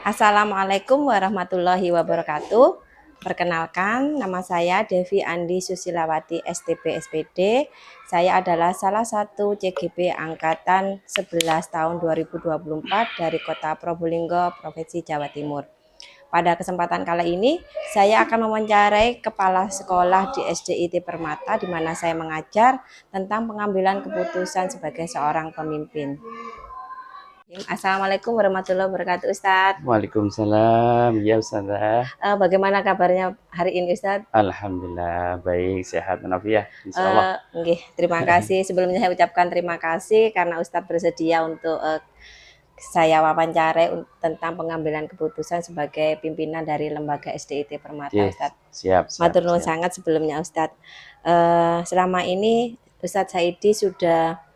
Assalamualaikum warahmatullahi wabarakatuh. Perkenalkan, nama saya Devi Andi Susilawati STP SPD. Saya adalah salah satu CGP Angkatan 11 tahun 2024 dari Kota Probolinggo, Provinsi Jawa Timur. Pada kesempatan kali ini, saya akan mewawancarai Kepala Sekolah di SDIT Permata, di mana saya mengajar tentang pengambilan keputusan sebagai seorang pemimpin. Assalamualaikum warahmatullahi wabarakatuh, Ustadz. Waalaikumsalam, ya Ustazah. Bagaimana kabarnya hari ini, Ustadz? Alhamdulillah, baik, sehat walafiat, insya Allah. Terima kasih. Sebelumnya saya ucapkan terima kasih karena Ustadz bersedia untuk saya wawancarai tentang pengambilan keputusan sebagai pimpinan dari lembaga SDIT Permata, Yes, Ustadz. siap. Matur nuwun sangat sebelumnya, Ustadz. Selama ini Ustadz Saidi sudah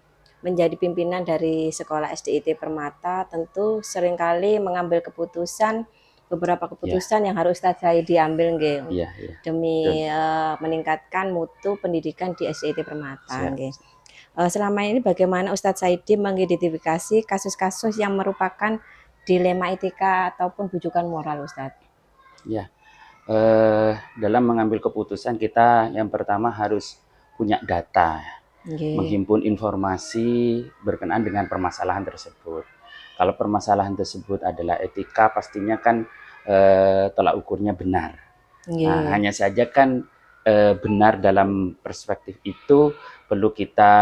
menjadi pimpinan dari sekolah SDIT Permata, tentu seringkali mengambil beberapa keputusan yang harus saya diambil demi meningkatkan mutu pendidikan di SDIT Permata. Selama ini bagaimana Ustadz Saidi mengidentifikasi kasus-kasus yang merupakan dilema etika ataupun bujukan moral, Ustadz? Ya, dalam mengambil keputusan kita yang pertama harus punya data. Menghimpun informasi berkenaan dengan permasalahan tersebut. Kalau permasalahan tersebut adalah etika, pastinya kan tolak ukurnya benar. Nah, hanya saja kan benar dalam perspektif itu perlu kita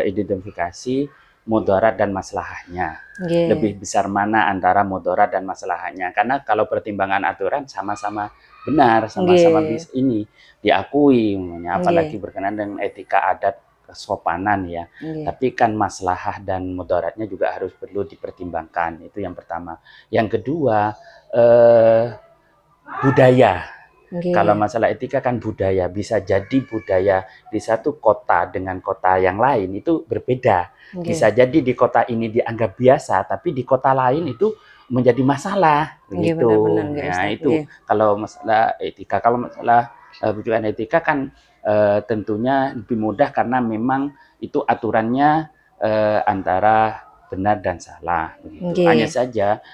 identifikasi mudarat dan maslahahnya. Lebih besar mana antara mudarat dan maslahahnya? Karena kalau pertimbangan aturan sama-sama benar, sama-sama ini diakui, apalagi berkenaan dengan etika adat kesopanan ya. Tapi kan maslahah dan mudaratnya juga harus perlu dipertimbangkan. Itu yang pertama. Yang kedua, budaya. Kalau masalah etika kan budaya, bisa jadi budaya di satu kota dengan kota yang lain itu berbeda. Bisa jadi di kota ini dianggap biasa, tapi di kota lain itu menjadi masalah begitu. Nah, itu kalau masalah etika. Kalau masalah bujukan etika kan tentunya lebih mudah karena memang itu aturannya antara benar dan salah begitu. Hanya saja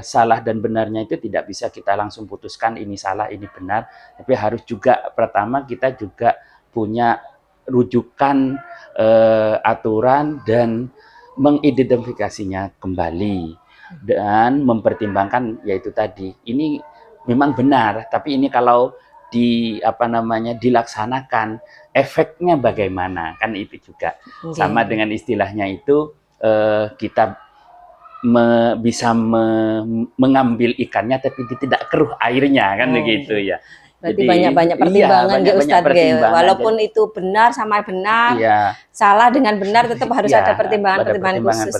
salah dan benarnya itu tidak bisa kita langsung putuskan ini salah ini benar, tapi harus juga pertama kita juga punya rujukan aturan dan mengidentifikasinya kembali dan mempertimbangkan yaitu tadi ini memang benar, tapi ini kalau dilaksanakan efeknya bagaimana, kan itu juga sama dengan istilahnya itu kita bisa mengambil ikannya tapi tidak keruh airnya kan begitu ya. Berarti banyak-banyak pertimbangan Ustadz, walaupun itu benar sama benar, salah dengan benar tetap harus ada pertimbangan khusus.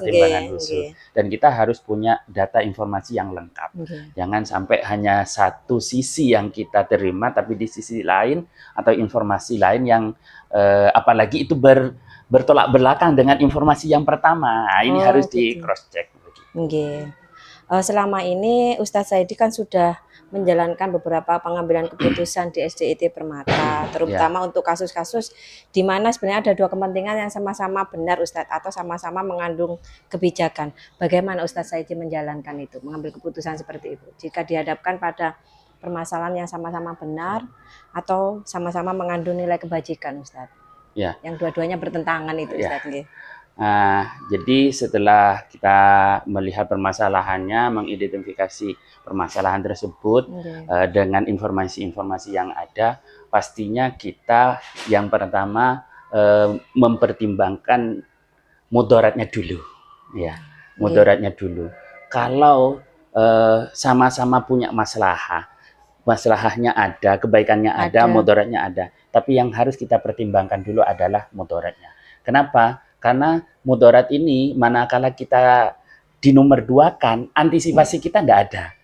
Dan kita harus punya data informasi yang lengkap. Jangan sampai hanya satu sisi yang kita terima, tapi di sisi lain atau informasi lain yang apalagi itu bertolak belakang dengan informasi yang pertama. Nah, ini harus di cross check. Selama ini Ustadz Saidi kan sudah menjalankan beberapa pengambilan keputusan di SDIT Permata, terutama untuk kasus-kasus di mana sebenarnya ada dua kepentingan yang sama-sama benar, Ustadz, atau sama-sama mengandung kebijakan. Bagaimana Ustadz Saidi menjalankan itu, mengambil keputusan seperti itu, jika dihadapkan pada permasalahan yang sama-sama benar atau sama-sama mengandung nilai kebajikan, Ustadz? Yang dua-duanya bertentangan itu, Ustadz. Jadi setelah kita melihat permasalahannya, mengidentifikasi permasalahan tersebut dengan informasi-informasi yang ada, pastinya kita yang pertama mempertimbangkan mudaratnya dulu, mudaratnya dulu. Kalau sama-sama punya maslahahnya ada, kebaikannya ada, mudaratnya ada, tapi yang harus kita pertimbangkan dulu adalah mudaratnya. Kenapa? Karena mudarat ini manakala kita dinomorduakan, antisipasi kita tidak ada.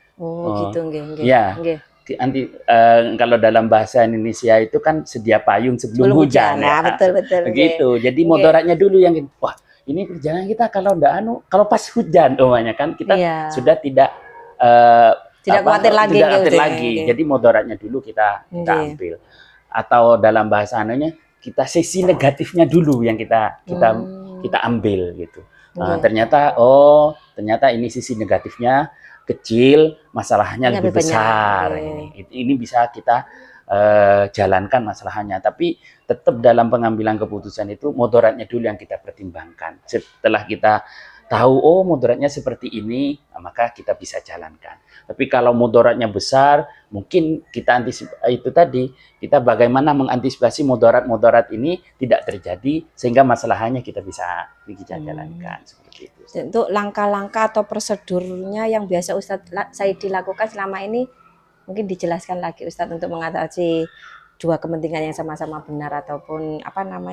Kalau dalam bahasa Indonesia itu kan sedia payung sebelum hujan. Begitu. Jadi mudaratnya dulu yang wah, ini perjalanan kita kalau kalau pas hujan kan kita sudah tidak khawatir lagi. Jadi mudaratnya dulu kita ambil. Atau dalam bahasa kita sisi negatifnya dulu yang kita ambil gitu. Nggih. Ternyata ini sisi negatifnya kecil, masalahnya Ini lebih lebih banyak. besar. Nggih. Ini bisa kita jalankan masalahnya, tapi tetap dalam pengambilan keputusan itu mudaratnya dulu yang kita pertimbangkan. Setelah kita tahu mudaratnya seperti ini, nah, maka kita bisa jalankan. Tapi kalau mudaratnya besar, mungkin kita itu tadi, kita bagaimana mengantisipasi mudarat-mudarat ini tidak terjadi sehingga masalahnya kita bisa jalankan seperti itu. Untuk langkah-langkah atau prosedurnya yang biasa Ustadz Saidi lakukan selama ini, mungkin dijelaskan lagi Ustadz untuk mengatasi dua kepentingan yang sama-sama benar ataupun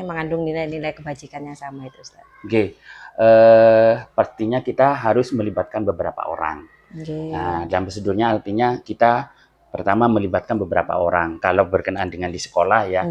mengandung nilai-nilai kebajikan yang sama itu Ustadz. Oke. Pastinya kita harus melibatkan beberapa orang. Nah, dalam prosedurnya artinya kita pertama melibatkan beberapa orang. Kalau berkenaan dengan di sekolah ya,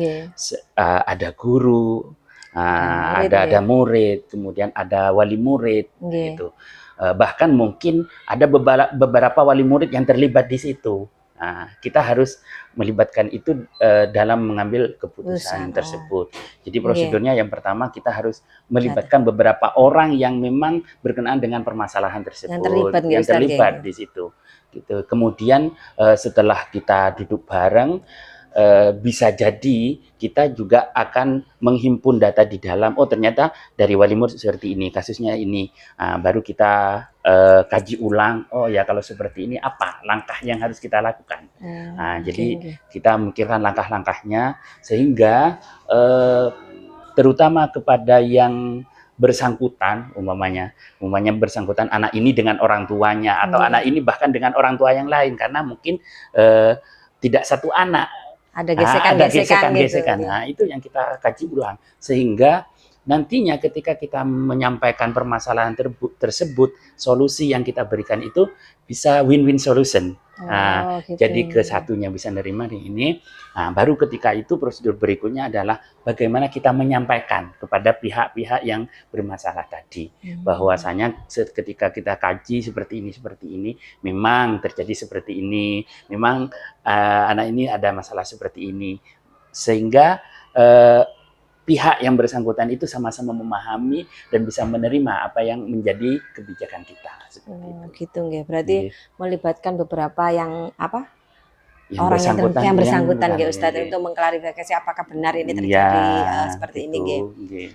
ada guru, ada murid, kemudian ada wali murid, gitu. Bahkan mungkin ada beberapa wali murid yang terlibat di situ. Nah, kita harus melibatkan itu dalam mengambil keputusan tersebut. Jadi prosedurnya yang pertama kita harus melibatkan beberapa orang yang memang berkenaan dengan permasalahan tersebut, yang terlibat di situ. Gitu. Kemudian setelah kita duduk bareng, bisa jadi kita juga akan menghimpun data di dalam. Oh, ternyata dari wali murid seperti ini, kasusnya ini. Baru kita kaji ulang. Oh ya, kalau seperti ini apa langkah yang harus kita lakukan? Jadi kita memikirkan langkah-langkahnya sehingga terutama kepada yang bersangkutan, umpamanya bersangkutan anak ini dengan orang tuanya atau anak ini bahkan dengan orang tua yang lain, karena mungkin tidak satu anak. Ada gesekan-gesekan gitu. Nah, itu yang kita kaji ulang sehingga nantinya ketika kita menyampaikan permasalahan tersebut, solusi yang kita berikan itu bisa win-win solution. Gitu. Jadi kesatunya bisa nerima ini. Nah, baru ketika itu prosedur berikutnya adalah bagaimana kita menyampaikan kepada pihak-pihak yang bermasalah tadi, bahwasanya ketika kita kaji seperti ini, memang terjadi seperti ini, memang anak ini ada masalah seperti ini, sehingga pihak yang bersangkutan itu sama-sama memahami dan bisa menerima apa yang menjadi kebijakan kita. Seperti itu. Gitu nggih. Berarti melibatkan beberapa yang yang yang bersangkutan nggih Ustadz untuk mengklarifikasi apakah benar ini terjadi seperti ini nggih.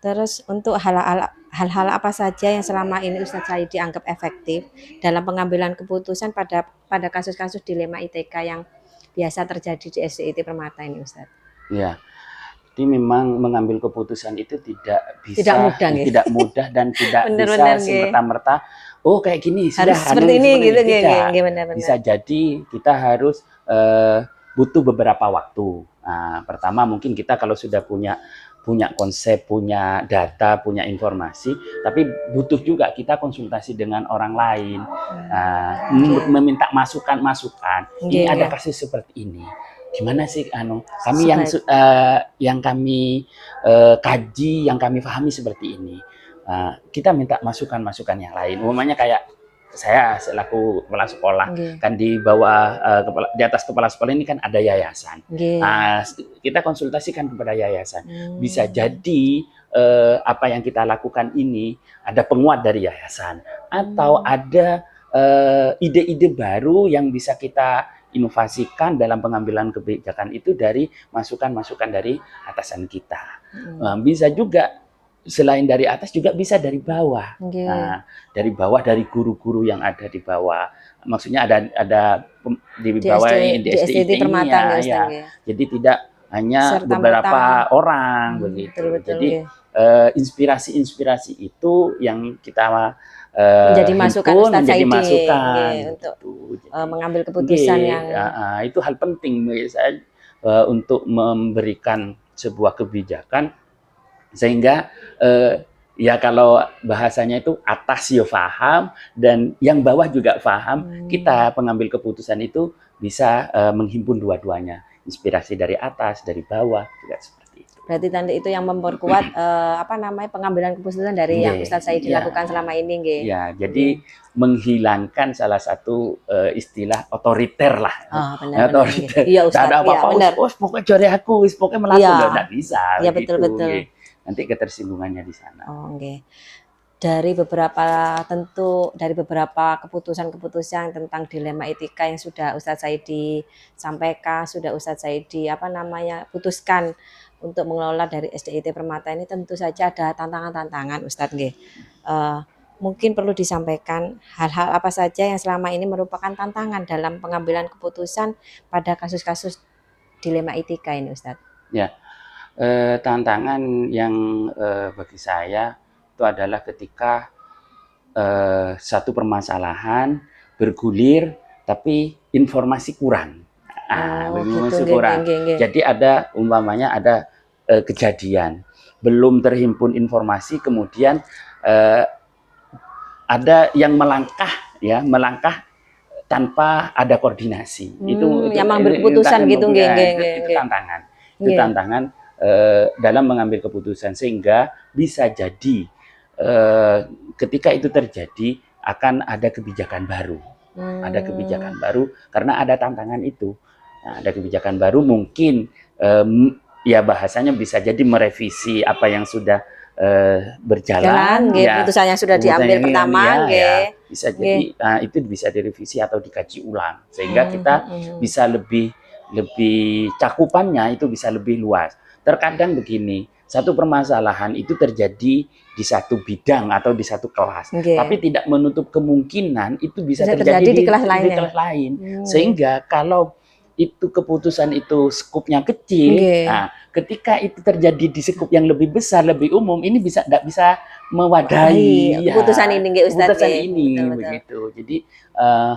Terus untuk hal-hal apa saja yang selama ini Ustadz Saidi anggap efektif dalam pengambilan keputusan pada kasus-kasus dilema ITK yang biasa terjadi di SDIT Permata ini Ustadz? Ya. Jadi memang mengambil keputusan itu tidak mudah dan tidak bisa semerta-merta kayak gini sudah seperti ini gitu bisa jadi kita harus butuh beberapa waktu. Nah, pertama mungkin kita kalau sudah punya konsep, punya data, punya informasi, tapi butuh juga kita konsultasi dengan orang lain, meminta masukan. Ini ada kasus seperti ini. Gimana sih kami yang kami kaji, yang kami pahami seperti ini. Kita minta masukan yang lain. Umumnya kayak saya selaku kepala sekolah, kan di bawah di atas kepala sekolah ini kan ada yayasan. Kita konsultasikan kepada yayasan. Bisa jadi apa yang kita lakukan ini ada penguat dari yayasan atau ada ide-ide baru yang bisa kita inovasikan dalam pengambilan kebijakan itu dari masukan-masukan dari atasan kita. Bisa juga selain dari atas juga bisa dari bawah. Nah, dari bawah dari guru-guru yang ada di bawah. Maksudnya ada di bawah di SDIT ini ya. Jadi tidak hanya beberapa orang begitu. Jadi inspirasi itu yang kita menjadi masukan Ustadz Saidi untuk mengambil keputusan yang itu hal penting menurut saya untuk memberikan sebuah kebijakan sehingga ya kalau bahasanya itu atas ya paham dan yang bawah juga paham, kita pengambil keputusan itu bisa menghimpun dua-duanya, inspirasi dari atas, dari bawah juga seperti itu. Berarti tanda itu yang memperkuat pengambilan keputusan dari yang Ustadz Saidi lakukan selama ini nggih. Ya, jadi menghilangkan salah satu istilah otoriter lah. Otoriter. Iya Ustadz, ada apa-apa, pokoknya jari aku, pokoknya melakukan, enggak bisa. Iya betul. Nanti ketersinggungannya di sana. Oke. dari beberapa keputusan-keputusan tentang dilema etika yang sudah Ustadz Saidi sampaikan, sudah Ustadz Saidi putuskan untuk mengelola dari SDIT Permata ini, tentu saja ada tantangan-tantangan Ustadz nggih. Mungkin perlu disampaikan hal-hal apa saja yang selama ini merupakan tantangan dalam pengambilan keputusan pada kasus-kasus dilema etika ini Ustadz. Ya, tantangan yang bagi saya itu adalah ketika satu permasalahan bergulir tapi informasi kurang. Informasi gitu, kurang. Jadi ada umpamanya ada kejadian belum terhimpun informasi, kemudian ada yang melangkah tanpa ada koordinasi. Itu yang mengambil keputusan gitu, itu tantangan. Itu tantangan dalam mengambil keputusan, sehingga bisa jadi ketika itu terjadi akan ada kebijakan baru. Ada kebijakan baru karena ada tantangan itu. Nah, ada kebijakan baru, mungkin ya bahasanya bisa jadi merevisi apa yang sudah berjalan, keputusan yang sudah diambil pertama, bisa jadi itu bisa direvisi atau dikaji ulang, sehingga kita bisa lebih cakupannya itu bisa lebih luas. Terkadang begini, satu permasalahan itu terjadi di satu bidang atau di satu kelas, tapi tidak menutup kemungkinan itu bisa terjadi di kelas lain. Sehingga kalau itu keputusan itu skupnya kecil, nah ketika itu terjadi di skup yang lebih besar, lebih umum, ini tidak bisa mewadahi keputusan ini, Ustadz. Keputusan ini, begitu. Jadi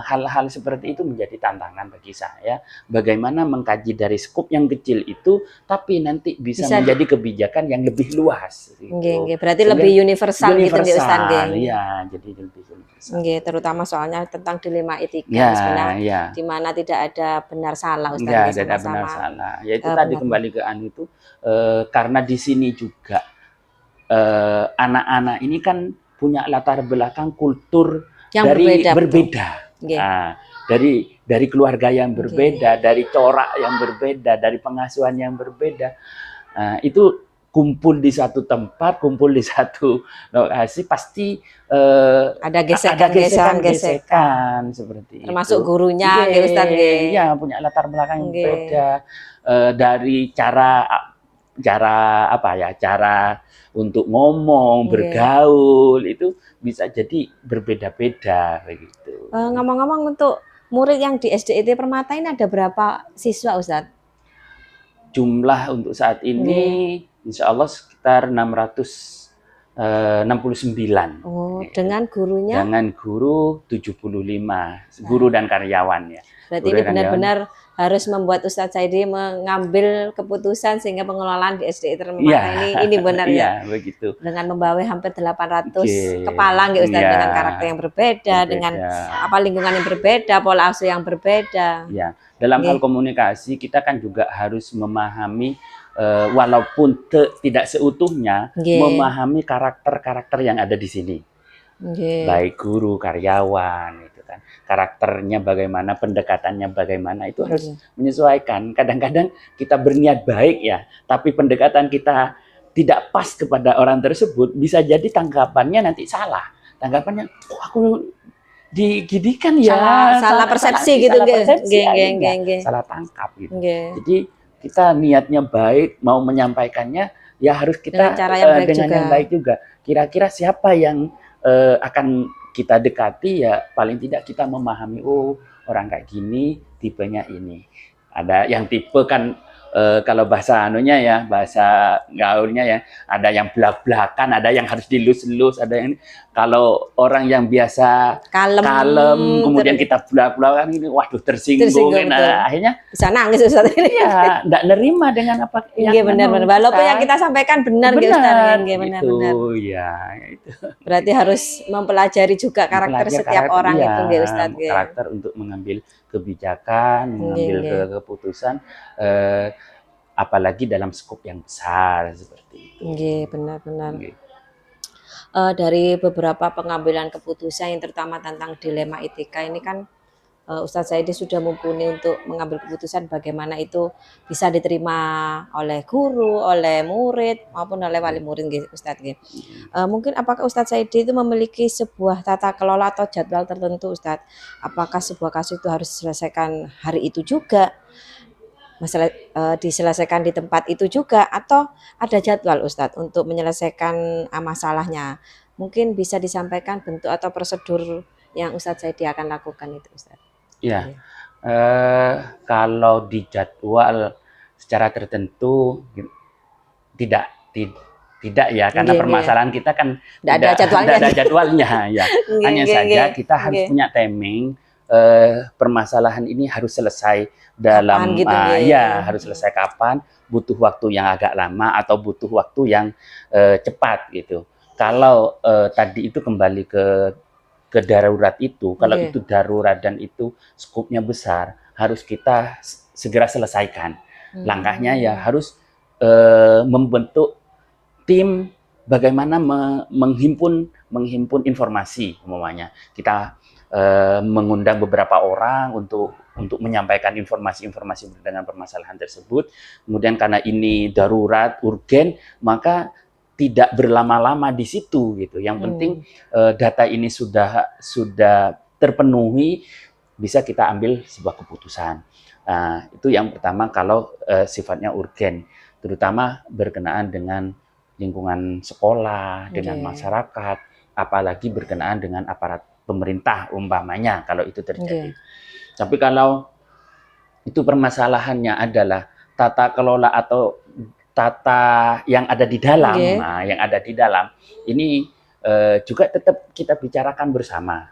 hal-hal seperti itu menjadi tantangan bagi saya. Bagaimana mengkaji dari skup yang kecil itu, tapi nanti bisa menjadi kebijakan yang lebih luas. Gitu. Berarti lebih universal gitu, Ustadz. Iya, jadi lebih universal. Terutama soalnya tentang dilema etika sebenarnya, di mana tidak ada benar salah, Ustadz. Tidak ada benar salah. Ya itu tadi kembali ke itu, karena di sini juga anak-anak ini kan punya latar belakang kultur yang berbeda. Nah, dari keluarga yang berbeda, dari corak yang berbeda, dari pengasuhan yang berbeda. Nah, itu kumpul di satu tempat, kumpul di satu lokasi, pasti ada gesekan seperti termasuk itu. Gurunya, Ustadz. Iya, punya latar belakang yang berbeda, dari cara untuk ngomong, bergaul, itu bisa jadi berbeda-beda begitu. Ngomong-ngomong, untuk murid yang di SDIT Permata ini ada berapa siswa, Ustadz? Jumlah untuk saat ini insya Allah sekitar 669. Dengan gurunya? Dengan guru 75, guru dan karyawan ya. Berarti ini benar-benar harus membuat Ustadz Saidi mengambil keputusan sehingga pengelolaan di SDIT Permata ini benar ya. Begitu. Dengan membawa hampir 800 kepala Ustadz, dengan karakter yang berbeda, dengan lingkungan yang berbeda, pola asuh yang berbeda. Ya, dalam hal komunikasi kita kan juga harus memahami, walaupun tidak seutuhnya, memahami karakter-karakter yang ada di sini. Baik guru, karyawan, itu kan karakternya bagaimana, pendekatannya bagaimana, itu harus menyesuaikan. Kadang-kadang kita berniat baik ya, tapi pendekatan kita tidak pas kepada orang tersebut, bisa jadi tanggapannya nanti salah. Tanggapannya, aku digidikan ya, salah persepsi gitu, salah tangkap gitu. Jadi kita niatnya baik, mau menyampaikannya ya harus kita dengan yang baik juga. Kira-kira siapa yang akan kita dekati, ya paling tidak kita memahami, oh orang kayak gini, tipenya ini. Ada yang tipe kan, kalau bahasa bahasa gaulnya ya, ada yang belak-belakan, ada yang harus dilus-lus, ada yang kalau orang yang biasa kalem kemudian kita belak-belakan ini, waduh tersinggung. Nah, akhirnya bisa nangis Ustadz ini. Ya, enggak nerima dengan apa yang benar-benar. Walaupun yang kita sampaikan benar, Ustadz. Benar. Ya, itu. Berarti harus mempelajari juga karakter setiap orang itu, Ustadz. Karakter untuk mengambil kebijakan, mengambil keputusan, apalagi dalam skop yang besar seperti itu. Benar-benar. Dari beberapa pengambilan keputusan yang terutama tentang dilema etika ini kan Ustadz Saidi sudah mumpuni untuk mengambil keputusan bagaimana itu bisa diterima oleh guru, oleh murid maupun oleh wali murid nggih, Ustadz nggih. Mungkin apakah Ustadz Saidi itu memiliki sebuah tata kelola atau jadwal tertentu, Ustadz? Apakah sebuah kasus itu harus diselesaikan hari itu juga, diselesaikan di tempat itu juga, atau ada jadwal Ustadz untuk menyelesaikan masalahnya? Mungkin bisa disampaikan bentuk atau prosedur yang Ustadz Saidi akan lakukan itu, Ustadz. Ya, kalau di jadwal secara tertentu tidak tidak ya, karena permasalahan kita kan tidak ada jadwalnya ya. Hanya saja kita harus punya timing, permasalahan ini harus selesai dalam harus selesai kapan, butuh waktu yang agak lama atau butuh waktu yang cepat gitu. Kalau tadi itu kembali ke darurat itu, kalau itu darurat dan itu skupnya besar, harus kita segera selesaikan. Langkahnya ya harus membentuk tim bagaimana menghimpun informasi, umpamanya kita mengundang beberapa orang untuk menyampaikan informasi dengan permasalahan tersebut. Kemudian karena ini darurat, urgen, maka tidak berlama-lama di situ gitu. Yang penting data ini sudah terpenuhi, bisa kita ambil sebuah keputusan. Nah, itu yang pertama kalau sifatnya urgen, terutama berkenaan dengan lingkungan sekolah, dengan masyarakat, apalagi berkenaan dengan aparat pemerintah umpamanya kalau itu terjadi. Tapi kalau itu permasalahannya adalah tata kelola atau tata yang ada di dalam, yang ada di dalam ini juga tetap kita bicarakan bersama,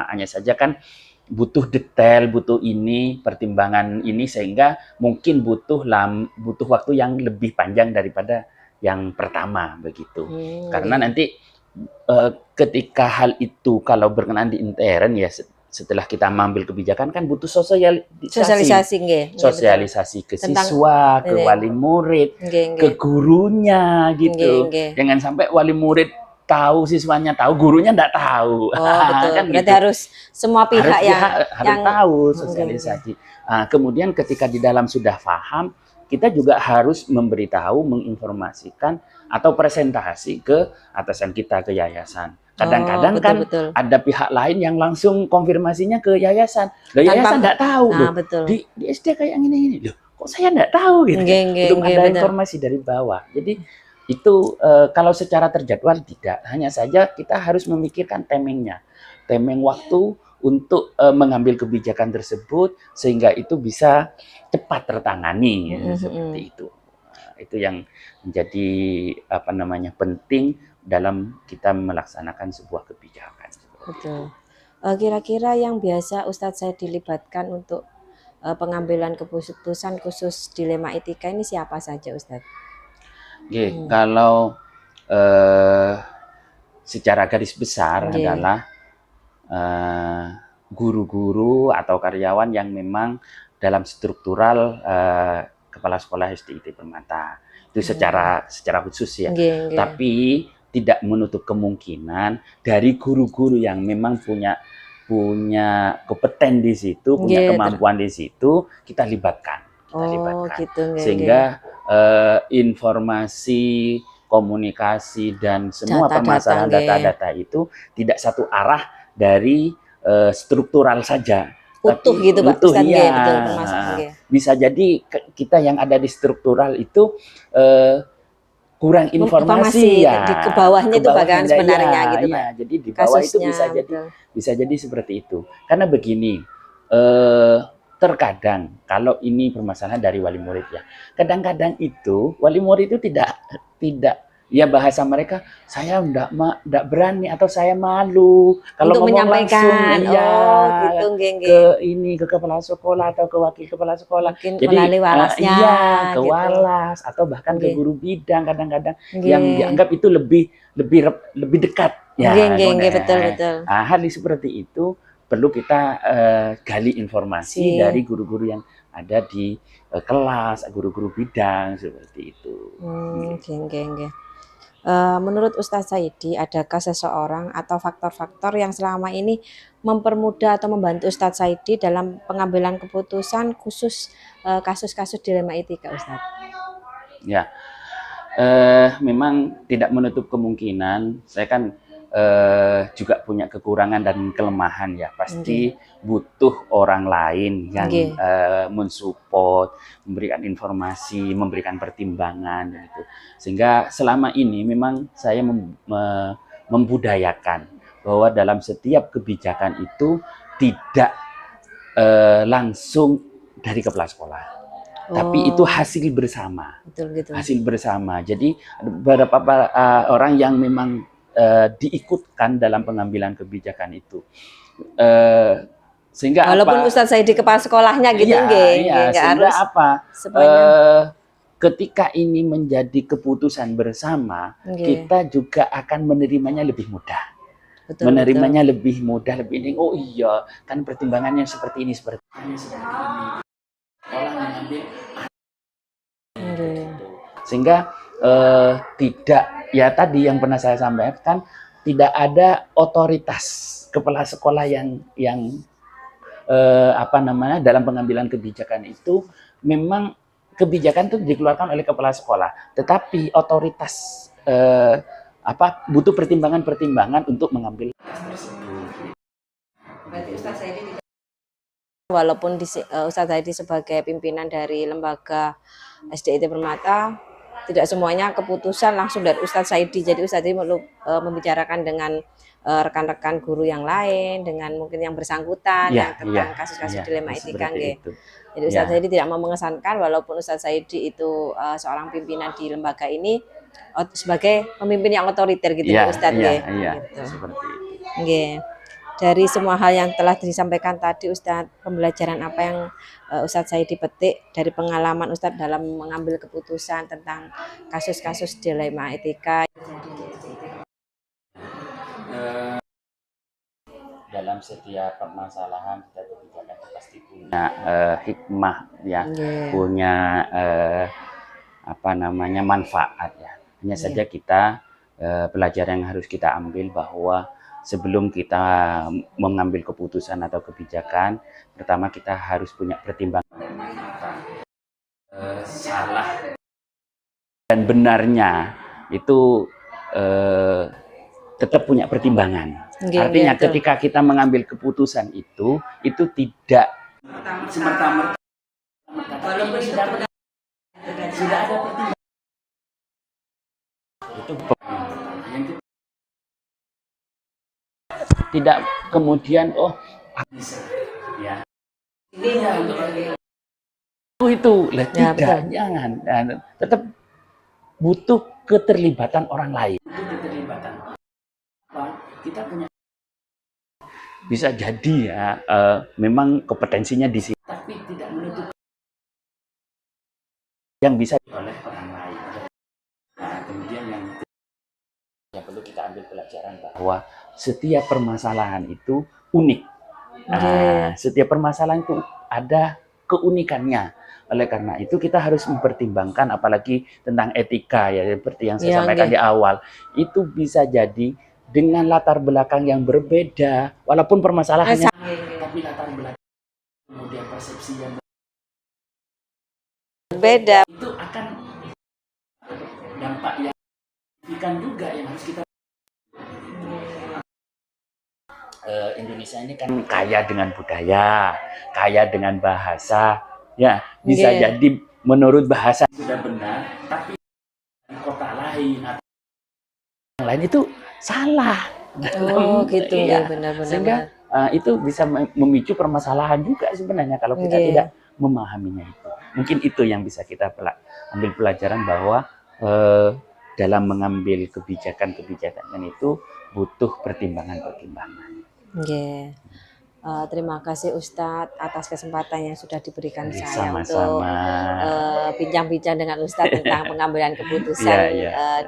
hanya saja kan butuh detail, butuh ini pertimbangan ini, sehingga mungkin butuh waktu yang lebih panjang daripada yang pertama begitu. Karena nanti ketika hal itu kalau berkenaan di intern ya, setelah kita mengambil kebijakan kan butuh sosialisasi ke siswa, ke wali murid, ke gurunya gitu. Jangan sampai wali murid tahu, siswanya tahu, gurunya enggak tahu. Betul. Kan berarti gitu. Harus semua pihak harus tahu sosialisasi. Kemudian ketika di dalam sudah paham, kita juga harus memberitahu, menginformasikan atau presentasi ke atasan kita, ke yayasan. Kadang-kadang betul. Ada pihak lain yang langsung konfirmasinya ke yayasan. Yayasan enggak tahu loh. Di SD kayak gini. Loh, kok saya enggak tahu gitu. Belum ada informasi dari bawah. Jadi itu kalau secara terjadwal tidak. Hanya saja kita harus memikirkan timingnya. Timing waktu untuk mengambil kebijakan tersebut sehingga itu bisa cepat tertangani seperti itu. Itu yang menjadi penting dalam kita melaksanakan sebuah kebijakan. Betul. Kira-kira yang biasa Ustadz saya dilibatkan untuk pengambilan keputusan khusus dilema etika ini siapa saja, Ustadz? Kalau secara garis besar adalah guru-guru atau karyawan yang memang dalam struktural kepala sekolah SDIT Permata. Itu secara khusus ya. Tapi tidak menutup kemungkinan dari guru-guru yang memang punya kompeten di situ, punya kemampuan di situ, kita libatkan. Sehingga informasi, komunikasi dan semua permasalahan data-data itu tidak satu arah dari struktural saja. Utuh gitu, Pak. Bisa jadi kita yang ada di struktural itu kurang informasi ya. Di kebawahnya itu bagaimana sebenarnya gitu, Pak. Jadi di bawah itu bisa jadi seperti itu. Karena begini, terkadang kalau ini permasalahan dari wali murid ya, kadang-kadang itu wali murid itu tidak ya, bahasa mereka, saya enggak berani atau saya malu kalau untuk ngomong menyampaikan langsung ke kepala sekolah atau ke wakil kepala sekolah. Mungkin jadi melalui walasnya, ke walas atau bahkan ke guru bidang, kadang-kadang yang dianggap itu lebih dekat ya. Betul. Hal seperti itu perlu kita gali informasi dari guru-guru yang ada di kelas, guru-guru bidang seperti itu. Menurut Ustadz Saidi, adakah seseorang atau faktor-faktor yang selama ini mempermudah atau membantu Ustadz Saidi dalam pengambilan keputusan khusus kasus-kasus dilema etika, Ustadz? Ya, memang tidak menutup kemungkinan. Saya kan juga punya kekurangan dan kelemahan ya. Pasti butuh orang lain yang mensupport, memberikan informasi, memberikan pertimbangan gitu. Sehingga selama ini memang saya membudayakan bahwa dalam setiap kebijakan itu tidak langsung dari kepala sekolah. Tapi itu hasil bersama. Betul, gitu. Hasil bersama. Jadi beberapa orang yang memang diikutkan dalam pengambilan kebijakan itu. Sehingga walaupun apa? Ustadz Saidi kepala sekolahnya gitu, Iya, sehingga harus apa? Ketika ini menjadi keputusan bersama, kita juga akan menerimanya lebih mudah. Menerimanya lebih mudah, lebih ini. Oh iya, kan pertimbangannya seperti ini, seperti ini. Sehingga tidak, ya tadi yang pernah saya sampaikan, tidak ada otoritas kepala sekolah yang dalam pengambilan kebijakan itu. Memang kebijakan itu dikeluarkan oleh kepala sekolah, tetapi otoritas butuh pertimbangan-pertimbangan untuk mengambil. Berarti Ustadz Saidi, walaupun Ustadz Saidi sebagai pimpinan dari lembaga SDIT Permata, tidak semuanya keputusan langsung dari Ustadz Saidi. Jadi Ustadz Saidi membicarakan dengan rekan-rekan guru yang lain, dengan mungkin yang bersangkutan yang tentang kasus-kasus dilema etika. Jadi Ustadz Saidi tidak mau mengesankan, walaupun Ustadz Saidi itu seorang pimpinan di lembaga ini sebagai pemimpin yang otoriter gitu ya Ustadz. Gitu. Seperti itu. Dari semua hal yang telah disampaikan tadi Ustadz, pembelajaran apa yang Ustadz Saidi petik dari pengalaman Ustadz dalam mengambil keputusan tentang kasus-kasus dilema etika? Dalam setiap permasalahan kita kebijakan pasti punya hikmah ya, punya manfaat ya. Hanya saja kita pelajaran yang harus kita ambil bahwa sebelum kita mengambil keputusan atau kebijakan, pertama kita harus punya pertimbangan salah dan benarnya itu tetap punya pertimbangan. Artinya ketika kita mengambil keputusan itu tidak semata-mata walaupun sudah ada pertimbangan. Itu tidak kemudian ya itu tidak, jangan, tetap butuh keterlibatan orang lain. Kita punya bisa jadi ya memang kompetensinya di sini, tapi tidak menutup yang bisa oleh orang lain. Kemudian yang perlu kita ambil pelajaran bahwa setiap permasalahan itu unik. Setiap permasalahan itu ada keunikannya. Oleh karena itu kita harus mempertimbangkan, apalagi tentang etika ya, seperti yang saya sampaikan di awal. Itu bisa jadi dengan latar belakang yang berbeda, walaupun permasalahannya tapi latar belakang kemudian persepsi yang berbeda itu akan dampak yang signifikan juga yang harus kita. Indonesia ini kan kaya dengan budaya, kaya dengan bahasa, ya bisa jadi menurut bahasa sudah benar, tapi di kota lain atau yang lain itu salah. Gitu ya, benar-benar. Sehingga itu bisa memicu permasalahan juga sebenarnya kalau kita tidak memahaminya itu. Mungkin itu yang bisa kita ambil pelajaran bahwa dalam mengambil kebijakan itu butuh pertimbangan-pertimbangan. Terima kasih Ustadz atas kesempatan yang sudah diberikan saya Sama-sama. Untuk bincang-bincang dengan Ustadz tentang pengambilan keputusan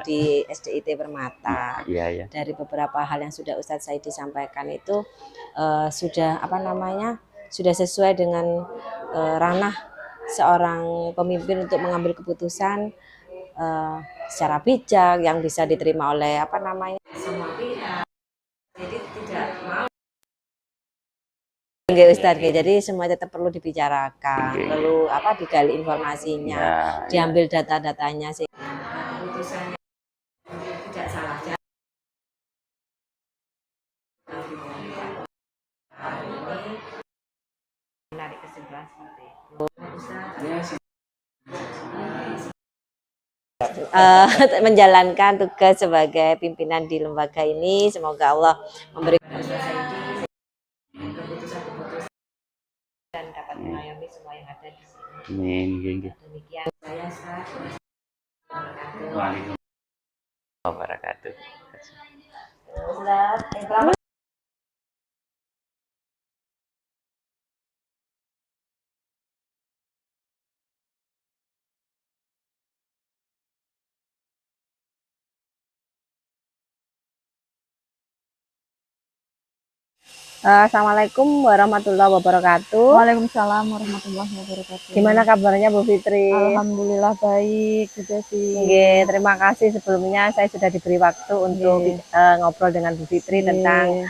di SDIT Permata. Dari beberapa hal yang sudah Ustadz Saidi sampaikan itu sudah sudah sesuai dengan ranah seorang pemimpin untuk mengambil keputusan secara bijak, yang bisa diterima oleh apa namanya semua pihak. Jadi tidak mau. Oke Ustadz, jadi semua tetap perlu dibicarakan, perlu apa digali informasinya, diambil data-datanya sih. Keputusannya tidak salah. Menarik kesimpulan seperti itu. Menjalankan tugas sebagai pimpinan di lembaga ini, semoga Allah memberikan keputusan-keputusan dan dapat mengayomi semua yang ada di sini. Amin. Demikian saya Ustaz. Waalaikumsalam wabarakatuh. Assalamualaikum warahmatullahi wabarakatuh. Waalaikumsalam warahmatullahi wabarakatuh. Gimana kabarnya Bu Fitri? Alhamdulillah baik, Bu Desi. Terima kasih sebelumnya saya sudah diberi waktu untuk ngobrol dengan Bu Fitri tentang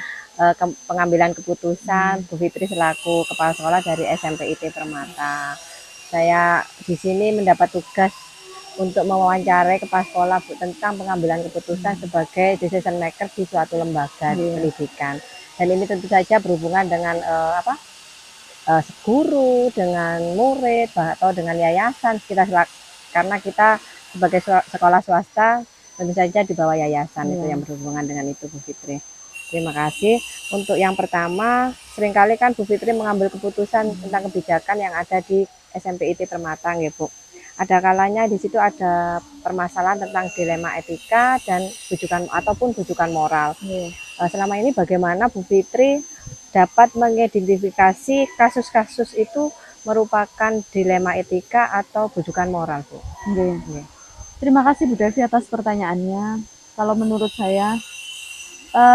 pengambilan keputusan Bu Fitri selaku kepala sekolah dari SMP IT Permata. Saya di sini mendapat tugas untuk mewawancarai kepala sekolah Bu tentang pengambilan keputusan sebagai decision maker di suatu lembaga pendidikan. Dan ini tentu saja berhubungan dengan guru, dengan murid, atau dengan yayasan. Karena kita sebagai sekolah swasta tentu saja di bawah yayasan itu yang berhubungan dengan itu Bu Fitri. Terima kasih. Untuk yang pertama, seringkali kan Bu Fitri mengambil keputusan tentang kebijakan yang ada di SMP IT Permata, ya Bu. Ada kalanya di situ ada permasalahan tentang dilema etika dan bujukan moral. Selama ini bagaimana Bu Fitri dapat mengidentifikasi kasus-kasus itu merupakan dilema etika atau bujukan moral, Bu? Terima kasih Bu Devi atas pertanyaannya. Kalau menurut saya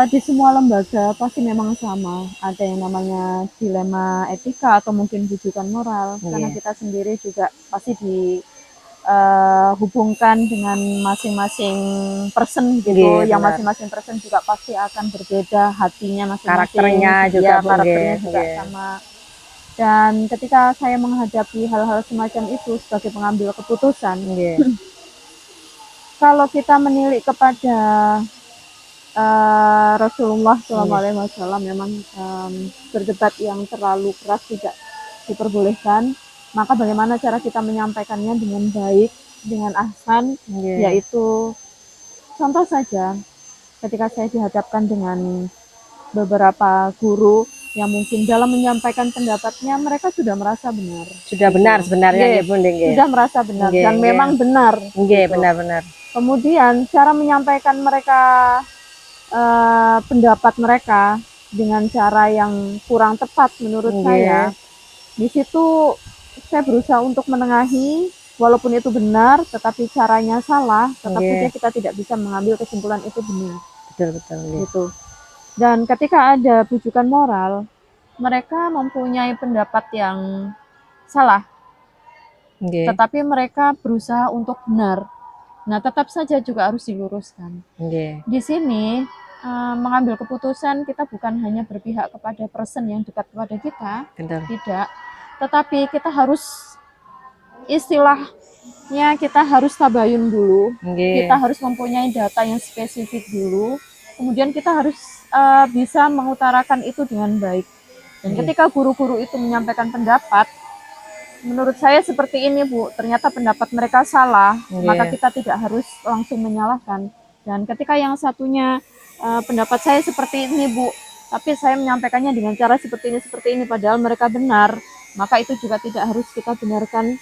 di semua lembaga pasti memang sama, ada yang namanya dilema etika atau mungkin bujukan moral, karena kita sendiri juga pasti dihubungkan dengan masing-masing person gitu, yang masing-masing person juga pasti akan berbeda hatinya masing-masing, karakternya juga sama. Dan ketika saya menghadapi hal-hal semacam itu sebagai pengambil keputusan, kalau kita menilik kepada Rasulullah SAW memang berdebat yang terlalu keras tidak diperbolehkan. Maka bagaimana cara kita menyampaikannya dengan baik, dengan ahsan, yaitu contoh saja ketika saya dihadapkan dengan beberapa guru yang mungkin dalam menyampaikan pendapatnya mereka sudah merasa benar. Sudah benar sebenarnya ya Bun. Sudah merasa benar dan memang benar. Benar-benar. Kemudian cara menyampaikan mereka pendapat mereka dengan cara yang kurang tepat menurut saya. Di situ saya berusaha untuk menengahi, walaupun itu benar, tetapi caranya salah, tetapi kita tidak bisa mengambil kesimpulan itu benar. Betul-betul. Gitu. Dan ketika ada bujukan moral, mereka mempunyai pendapat yang salah, tetapi mereka berusaha untuk benar. Nah, tetap saja juga harus diluruskan. Di sini mengambil keputusan kita bukan hanya berpihak kepada person yang dekat kepada kita, tidak, tetapi kita harus istilahnya kita harus tabayun dulu, kita harus mempunyai data yang spesifik dulu, kemudian kita harus bisa mengutarakan itu dengan baik. Dan ketika guru-guru itu menyampaikan pendapat, menurut saya seperti ini Bu, ternyata pendapat mereka salah, maka kita tidak harus langsung menyalahkan. Dan ketika yang satunya pendapat saya seperti ini Bu, tapi saya menyampaikannya dengan cara seperti ini, padahal mereka benar, maka itu juga tidak harus kita benarkan.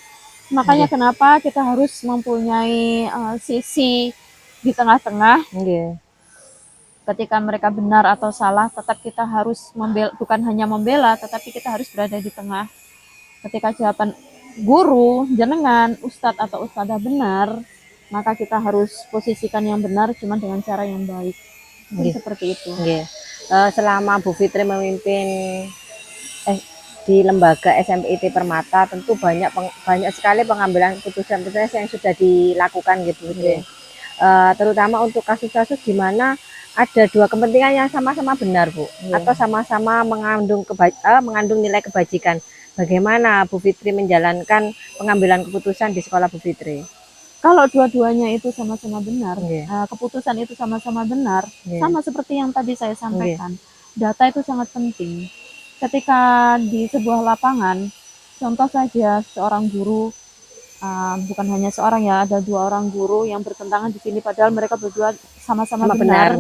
Makanya kenapa kita harus mempunyai sisi di tengah-tengah. Ketika mereka benar atau salah, tetap kita harus bukan hanya membela, tetapi kita harus berada di tengah. Ketika jawaban guru, jenengan, ustadz atau ustadzah benar, maka kita harus posisikan yang benar cuma dengan cara yang baik. Seperti itu. Selama Bu Fitri memimpin di lembaga SMIT Permata tentu banyak sekali pengambilan keputusan-keputusan yang sudah dilakukan gitu Bu Fitri. Terutama untuk kasus-kasus di mana ada dua kepentingan yang sama-sama benar Bu, atau sama-sama mengandung nilai kebajikan. Bagaimana Bu Fitri menjalankan pengambilan keputusan di sekolah Bu Fitri? Kalau dua-duanya itu sama-sama benar, keputusan itu sama-sama benar, sama seperti yang tadi saya sampaikan, data itu sangat penting. Ketika di sebuah lapangan, contoh saja seorang guru, bukan hanya seorang ya, ada 2 orang guru yang bertentangan di sini, padahal mereka berdua sama-sama benar.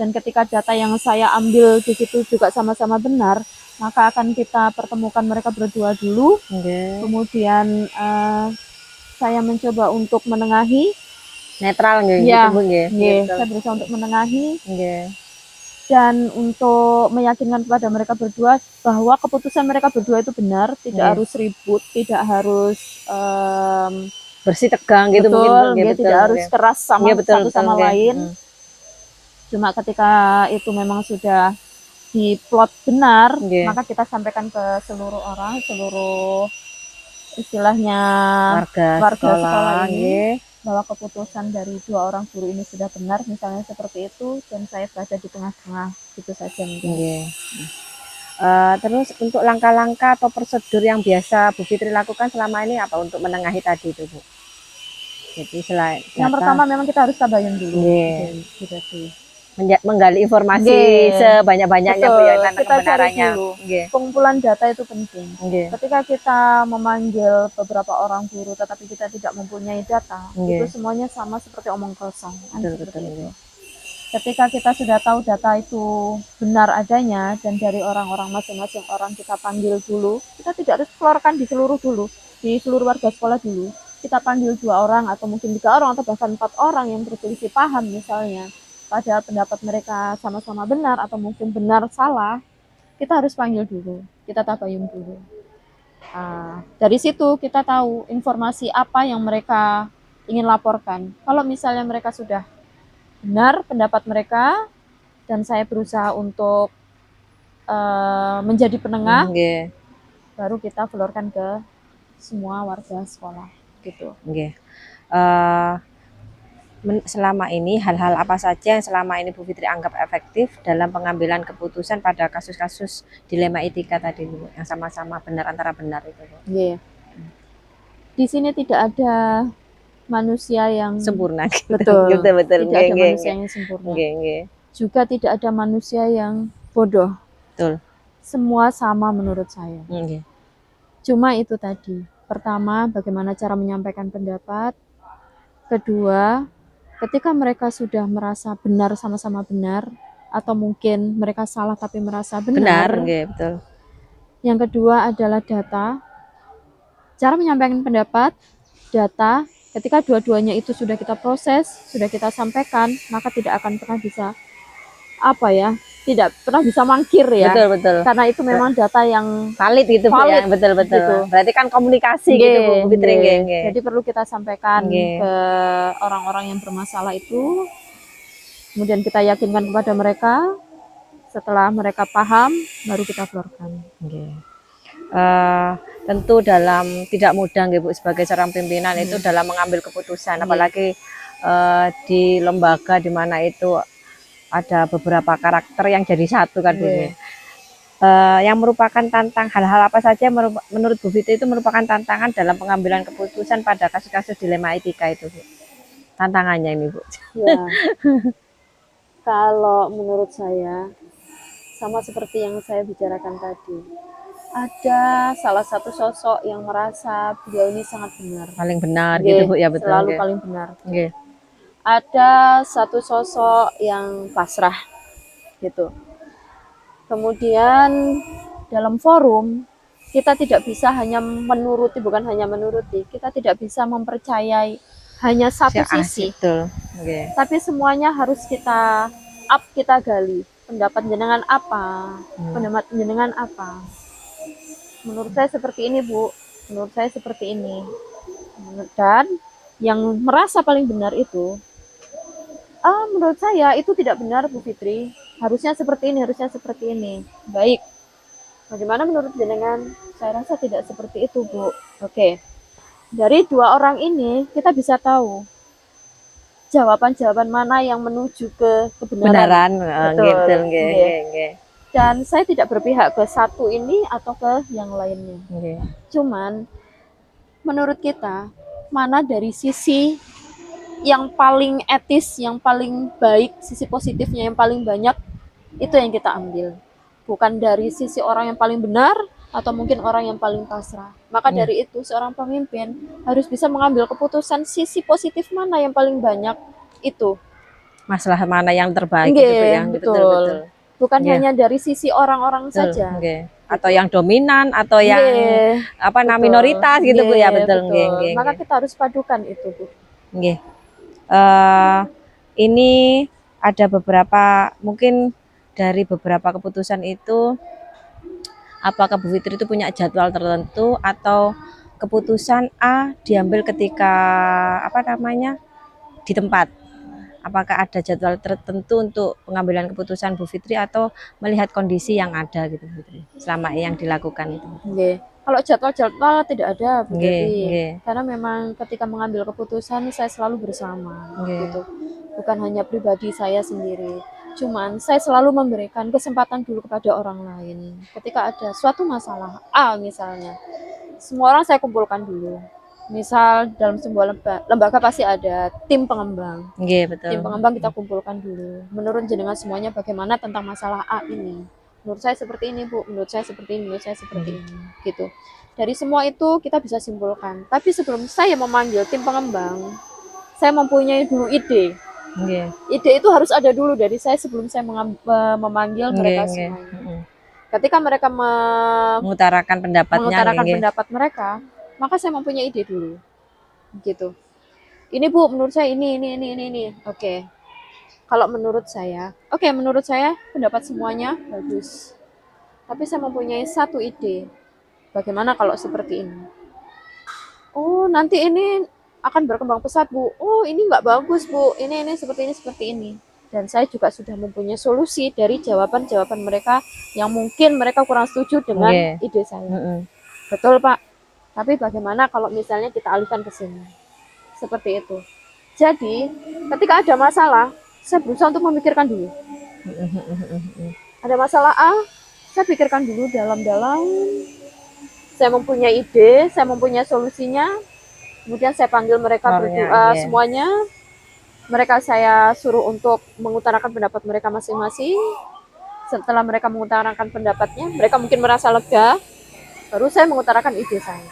Dan ketika data yang saya ambil di situ juga sama-sama benar, maka akan kita pertemukan mereka berdua dulu, kemudian saya mencoba untuk menengahi, netral ya, saya berusaha untuk menengahi, dan untuk meyakinkan kepada mereka berdua bahwa keputusan mereka berdua itu benar, tidak harus ribut, tidak harus bersih tegang gitu, betul, mungkin tidak harus keras sama satu sama lain. Cuma ketika itu memang sudah diplot benar, maka kita sampaikan ke seluruh orang, seluruh istilahnya warga sekolah ini, bahwa keputusan dari 2 orang guru ini sudah benar, misalnya seperti itu, dan saya berada di tengah-tengah, gitu saja mungkin. Terus untuk langkah-langkah atau prosedur yang biasa Bu Fitri lakukan selama ini apa untuk menengahi tadi itu Bu? Jadi selain yang pertama memang kita harus tabayun dulu, gitu sih. Menggali informasi sebanyak-banyaknya Bu ya, tentang kebenarannya. Pengumpulan data itu penting. Ketika kita memanggil beberapa orang guru tetapi kita tidak mempunyai data, itu semuanya sama seperti omong kosong. Ketika kita sudah tahu data itu benar adanya dan dari orang-orang masing-masing orang kita panggil dulu, kita tidak harus keluarkan di seluruh warga sekolah dulu. Kita panggil 2 orang atau mungkin 3 orang atau bahkan 4 orang yang berselisih paham misalnya, padahal pendapat mereka sama-sama benar atau mungkin benar salah, kita harus panggil dulu, kita tabayun dulu. Dari situ kita tahu informasi apa yang mereka ingin laporkan. Kalau misalnya mereka sudah benar pendapat mereka dan saya berusaha untuk menjadi penengah, baru kita florkan ke semua warga sekolah gitu. Selama ini hal-hal apa saja yang selama ini Bu Fitri anggap efektif dalam pengambilan keputusan pada kasus-kasus dilema etika tadi Bu, yang sama-sama benar antara benar itu Bu? Di sini tidak ada manusia yang sempurna. Betul. Tidak ada manusia yang sempurna. Juga tidak ada manusia yang bodoh. Betul. Semua sama menurut saya. Cuma itu tadi. Pertama, bagaimana cara menyampaikan pendapat. Kedua, ketika mereka sudah merasa benar sama-sama benar, atau mungkin mereka salah tapi merasa benar. Betul. Yang kedua adalah data. Cara menyampaikan pendapat, data. Ketika dua-duanya itu sudah kita proses, sudah kita sampaikan, maka tidak akan pernah bisa tidak pernah bisa mangkir ya. Betul. Karena itu memang data yang valid gitu Bu ya. Betul. Gitu. Berarti kan komunikasi gitu Bu Fitri. Jadi perlu kita sampaikan ke orang-orang yang bermasalah itu. Kemudian kita yakinkan kepada mereka. Setelah mereka paham, baru kita florkan. Tentu tidak mudah Bu sebagai seorang pimpinan itu dalam mengambil keputusan, apalagi di lembaga di mana itu ada beberapa karakter yang jadi satu kan Bu. Yang merupakan hal-hal apa saja menurut Bu Fitri itu merupakan tantangan dalam pengambilan keputusan pada kasus-kasus dilema etika itu Bu? Tantangannya ini Bu. Kalau menurut saya sama seperti yang saya bicarakan tadi, ada salah satu sosok yang merasa beliau ini sangat benar, paling benar gitu Bu ya. Betul, selalu paling benar. Ada satu sosok yang pasrah gitu. Kemudian dalam forum kita tidak bisa hanya menuruti, kita tidak bisa mempercayai hanya satu sisi. Tapi semuanya harus kita gali. Pendapat jenengan apa? Pendapat jenengan apa? Menurut saya seperti ini Bu, menurut saya seperti ini. Dan yang merasa paling benar itu, menurut saya itu tidak benar Bu Fitri, harusnya seperti ini, harusnya seperti ini. Baik, Bagaimana menurut jenengan? Saya rasa tidak seperti itu, Bu. Oke. Dari dua orang ini kita bisa tahu jawaban-jawaban mana yang menuju ke kebenaran. Benaran, nggih, Betul. betul, nggih, Nggih. nggih, nggih. Dan saya tidak berpihak ke satu ini atau ke yang lainnya. Nggih. Cuman menurut kita mana dari sisi yang paling etis, yang paling baik, sisi positifnya yang paling banyak, itu yang kita ambil. Bukan dari sisi orang yang paling benar atau mungkin orang yang paling pasrah. Maka dari itu seorang pemimpin harus bisa mengambil keputusan sisi positif mana yang paling banyak itu. Masalah mana yang terbaik Nggih, itu yang betul. betul. Bukan Nggih. hanya dari sisi orang-orang Betul, saja. nggih. Atau yang dominan atau yang Nggih, apa betul. minoritas gitu Bu ya, Nggih, betul, nggih, betul. nggih, Maka nggih. kita harus padukan itu, Bu. Nggih. Ini ada beberapa, mungkin dari beberapa keputusan itu, apakah Bu Fitri itu punya jadwal tertentu atau keputusan A diambil ketika apa namanya di tempat? Apakah ada jadwal tertentu untuk pengambilan keputusan Bu Fitri atau melihat kondisi yang ada gitu Bu Fitri selama yang dilakukan itu? Nggih. Kalau jadwal-jadwal tidak ada, Bu Nggih, Devi. nggih. Karena memang ketika mengambil keputusan saya selalu bersama, Nggih. gitu. Bukan hanya pribadi saya sendiri. Cuman saya selalu memberikan kesempatan dulu kepada orang lain. Ketika ada suatu masalah A misalnya, semua orang saya kumpulkan dulu. Misal dalam sebuah lembaga pasti ada tim pengembang. Nggih, betul. Tim pengembang kita kumpulkan dulu. Menurut jenengan semuanya bagaimana tentang masalah A ini? Menurut saya seperti ini, Bu. Menurut saya seperti ini, menurut saya seperti ini. Gitu. Dari semua itu kita bisa simpulkan. Tapi sebelum saya memanggil tim pengembang, saya mempunyai dulu ide. Nggih. Ide itu harus ada dulu dari saya sebelum saya memanggil mereka Nggih, semuanya. Ketika mereka mengutarakan pendapatnya, pendapat mereka, maka saya mempunyai ide dulu. Gitu. Ini Bu, menurut saya ini. Oke. Kalau menurut saya, menurut saya pendapat semuanya bagus. Tapi saya mempunyai satu ide. Bagaimana kalau seperti ini? Oh, nanti ini akan berkembang pesat, Bu. Oh, ini nggak bagus, Bu. Ini seperti ini. Dan saya juga sudah mempunyai solusi dari jawaban-jawaban mereka yang mungkin mereka kurang setuju dengan ide saya. Betul, Pak. Tapi bagaimana kalau misalnya kita alihkan ke sini? Seperti itu. Jadi, ketika ada masalah, saya berusaha untuk memikirkan dulu. Ada masalah A, saya pikirkan dulu dalam-dalam. Saya mempunyai ide, saya mempunyai solusinya. Kemudian saya panggil mereka berdua semuanya. Mereka saya suruh untuk mengutarakan pendapat mereka masing-masing. Setelah mereka mengutarakan pendapatnya, mereka mungkin merasa lega. Baru saya mengutarakan ide saya.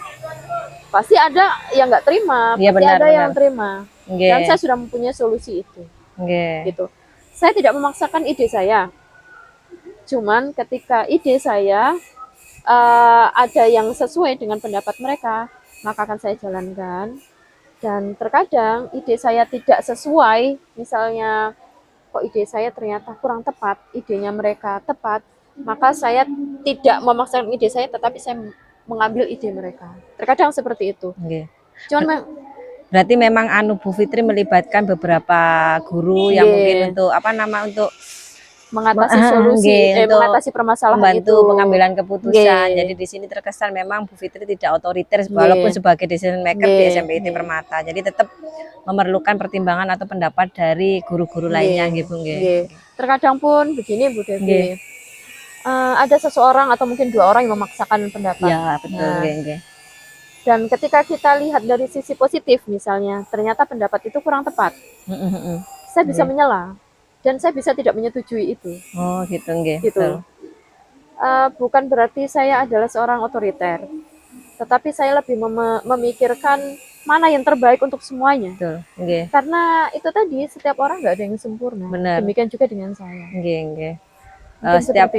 Pasti ada yang nggak terima, pasti ada yang terima. Dan saya sudah mempunyai solusi itu. Gitu. Saya tidak memaksakan ide saya. Cuman ketika ide saya ada yang sesuai dengan pendapat mereka, maka akan saya jalankan. Dan terkadang ide saya tidak sesuai, misalnya kok ide saya ternyata kurang tepat, idenya mereka tepat, maka saya tidak memaksakan ide saya, tetapi saya mengambil ide mereka. Terkadang seperti itu. Cuman berarti memang Bu Fitri melibatkan beberapa guru yang mungkin untuk untuk mengatasi solusi, mengatasi permasalahan membantu itu, pengambilan keputusan. Jadi di sini terkesan memang Bu Fitri tidak otoriter walaupun sebagai decision maker di SMPIT Permata. Jadi tetap memerlukan pertimbangan atau pendapat dari guru-guru lainnya gitu. Terkadang pun begini Bu Devi. Ada seseorang atau mungkin dua orang yang memaksakan pendapat. Ya, betul, Dan ketika kita lihat dari sisi positif misalnya, ternyata pendapat itu kurang tepat. Saya bisa menyela. Dan saya bisa tidak menyetujui itu. Oh, gitu, gitu. Bukan berarti saya adalah seorang otoriter, tetapi saya lebih memikirkan mana yang terbaik untuk semuanya. Betul, karena itu tadi setiap orang nggak ada yang sempurna. Benar. Demikian juga dengan saya. Setiap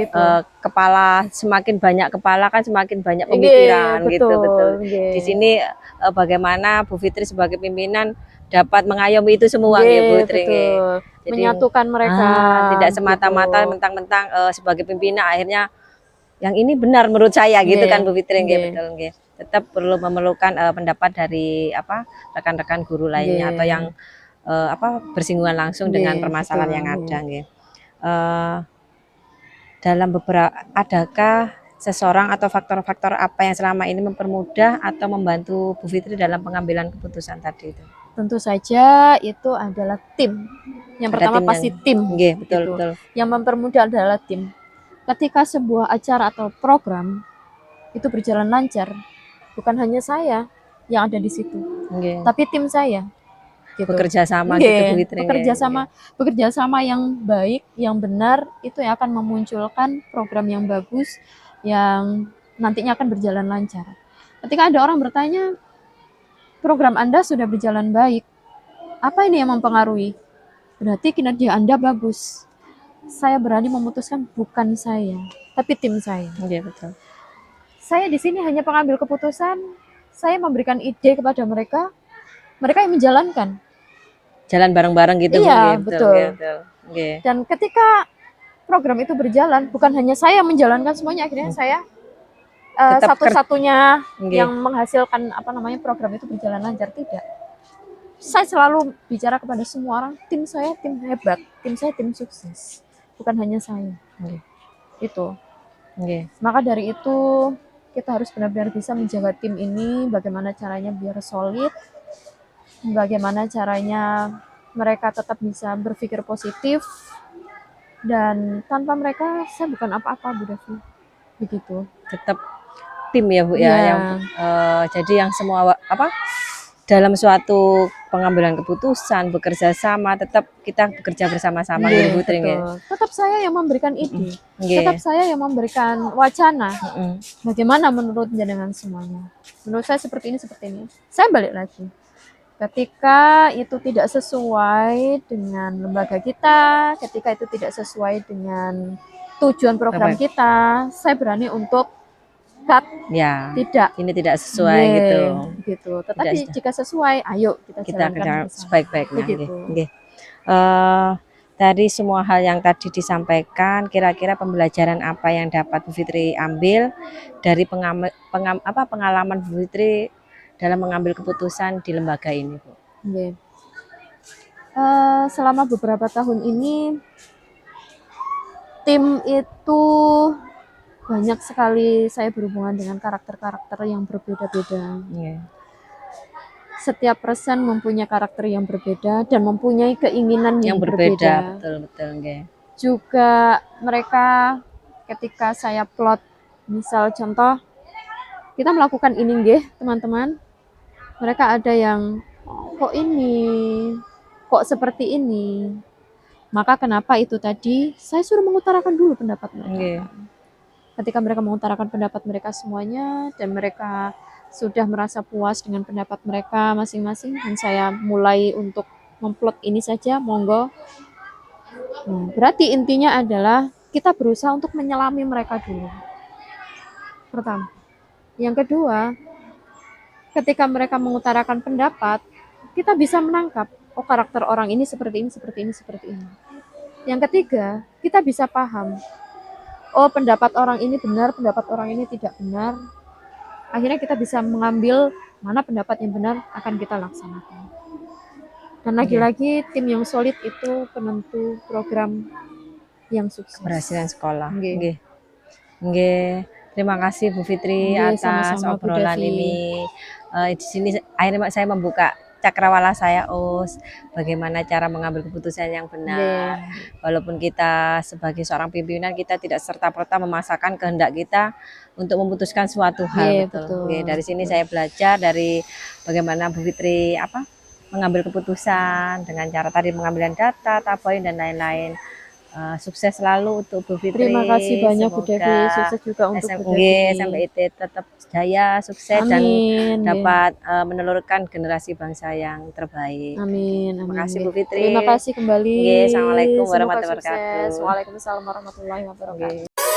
kepala, semakin banyak kepala kan semakin banyak pemikiran. Betul. Di sini bagaimana Bu Fitri sebagai pimpinan dapat mengayomi itu semua, Bu Fitri. Jadi, menyatukan mereka. Tidak semata-mata mentang-mentang sebagai pimpinan akhirnya yang ini benar menurut saya gitu kan Bu Fitri. Betul. Tetap perlu memerlukan pendapat dari rekan-rekan guru lainnya atau yang bersinggungan langsung dengan permasalahan yang ada. Dalam beberapa, adakah seseorang atau faktor-faktor apa yang selama ini mempermudah atau membantu Bu Fitri dalam pengambilan keputusan tadi itu? Tentu saja itu adalah tim. Yang Ada pertama timnya. pasti tim. Nggih, betul, gitu. betul. Yang mempermudah adalah tim. Ketika sebuah acara atau program itu berjalan lancar, bukan hanya saya yang ada di situ, Nggih. tapi tim saya. Gitu. Bekerja sama Nggih, gitu Bu Fitri. bekerja sama yang baik, yang benar, itu yang akan memunculkan program yang bagus, yang nantinya akan berjalan lancar. Ketika ada orang bertanya, program Anda sudah berjalan baik, apa ini yang mempengaruhi? Berarti kinerja Anda bagus. Saya berani memutuskan bukan saya, tapi tim saya. Iya, betul. Saya di sini hanya pengambil keputusan, saya memberikan ide kepada mereka, mereka yang menjalankan. Jalan bareng-bareng gitu, Iya, Bu. betul. Betul. Nggih. Dan ketika program itu berjalan, bukan hanya saya menjalankan semuanya, akhirnya saya satu-satunya yang menghasilkan program itu berjalan lancar, tidak. Saya selalu bicara kepada semua orang, tim saya tim hebat, tim saya tim sukses, bukan hanya saya. Itu. Maka dari itu kita harus benar-benar bisa menjaga tim ini, bagaimana caranya biar solid, bagaimana caranya mereka tetap bisa berpikir positif, dan tanpa mereka saya bukan apa-apa, Bu Devi. Begitu. Tetap tim ya, Bu, ya, yang jadi yang semua dalam suatu pengambilan keputusan, bekerja sama, tetap kita bekerja bersama-sama gitu, Bu Fitri. Tetap saya yang memberikan ide, tetap saya yang memberikan wacana. Bagaimana menurut jenengan semuanya? Menurut saya seperti ini. Saya balik lagi. Ketika itu tidak sesuai dengan lembaga kita, ketika itu tidak sesuai dengan tujuan program kita, saya berani untuk cut. Ya, tidak. Ini tidak sesuai gitu. Tetapi jika sesuai, ayo kita jalankan sebaik-baiknya. Dari semua hal yang tadi disampaikan, kira-kira pembelajaran apa yang dapat Bu Fitri ambil dari pengalaman Bu Fitri dalam mengambil keputusan di lembaga ini, Bu? Selama beberapa tahun ini, tim itu banyak sekali saya berhubungan dengan karakter-karakter yang berbeda-beda. Setiap person mempunyai karakter yang berbeda dan mempunyai keinginan yang berbeda. Betul. Juga mereka ketika saya plot, misal contoh, kita melakukan ini nggih, teman-teman. Mereka ada yang kok seperti ini. Maka kenapa itu tadi saya suruh mengutarakan dulu pendapat mereka. Ketika mereka mengutarakan pendapat mereka semuanya dan mereka sudah merasa puas dengan pendapat mereka masing-masing, dan saya mulai untuk memplot ini saja, monggo. Berarti intinya adalah kita berusaha untuk menyelami mereka dulu. Pertama. Yang kedua, ketika mereka mengutarakan pendapat, kita bisa menangkap, oh karakter orang ini seperti ini. Yang ketiga, kita bisa paham, oh pendapat orang ini benar, pendapat orang ini tidak benar. Akhirnya kita bisa mengambil mana pendapat yang benar akan kita laksanakan. Dan lagi-lagi tim yang solid itu penentu program yang sukses. Keberhasilan sekolah. Terima kasih Bu Fitri atas obrolan ini. Di sini akhirnya saya membuka cakrawala saya, bagaimana cara mengambil keputusan yang benar. Walaupun kita sebagai seorang pimpinan, kita tidak serta-merta memaksakan kehendak kita untuk memutuskan suatu hal. Dari sini saya belajar dari bagaimana Bu Fitri mengambil keputusan dengan cara tadi pengambilan data, tabloid dan lain-lain. Sukses selalu untuk Bu Fitri. Terima kasih banyak Bu Devi, sukses juga untuk Bu Devi. Sampai IT tetap jaya, sukses. Amin. Dan dapat menelurkan generasi bangsa yang terbaik. Amin. Terima kasih Bu Fitri. Terima kasih kembali. Assalamualaikum warahmatullahi wabarakatuh. Waalaikumsalam warahmatullahi wabarakatuh.